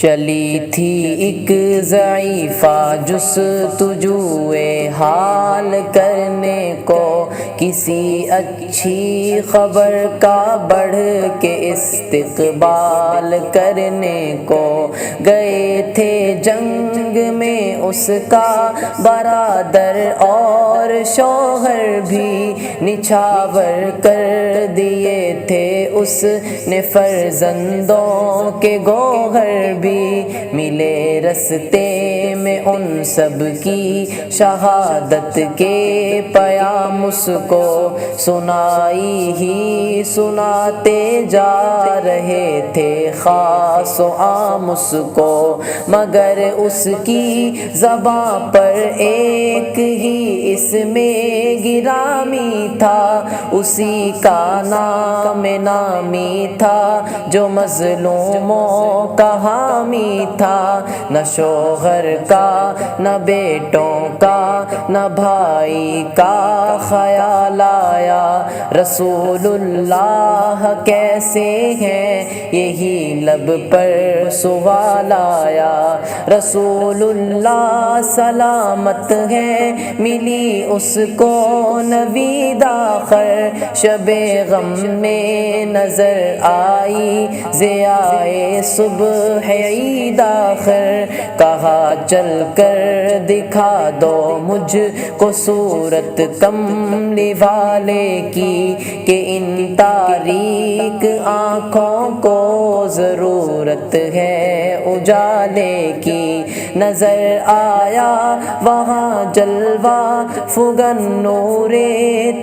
چلی تھی ایک ضعیفہ جستجوئے حال کرنے کو، کسی اچھی خبر کا بڑھ کے استقبال کرنے کو، گئے تھے جنگ میں اس کا برادر اور شوہر بھی، نچھاور کر دیے تھے اس نے فرزندوں کے گوہر بھی، ملے رستے میں ان سب کی شہادت کے پیام، اس کو سنائی ہی سناتے جا رہے تھے خاص و عام اس کو، مگر اس کی زباں پر ایک ہی اسم گرامی تھا، اسی کا نام نامی تھا جو مظلوموں کا حامی تھا، نہ شوہر کا نہ بیٹوں کا نہ بھائی کا خیال آیا، رسول اللہ کیسے ہیں یہی لب پر سوال آیا، رسول اللہ سلامت ہے ملی اس کو نوید آخر، شب غم میں نظر آئی ضیائے صبح عید آخر، کہا چل کر دکھا دو مجھ کو صورت کملی والے کی، کہ ان تاریک آنکھوں کو ضرورت ہے اجالے کی، نظر آیا وہاں جلوہ فگن نور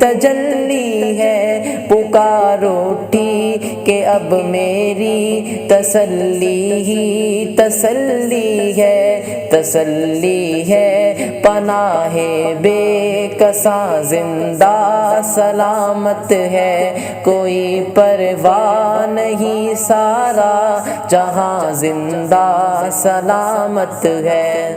تجلی ہے، پکار اٹھی کہ اب میری تسلی ہی تسلی ہے، تسلی ہے پناہ بے کساں زندہ سلامت ہے، کوئی پرواہ نہیں سارا جہاں زندہ سلامت ہے۔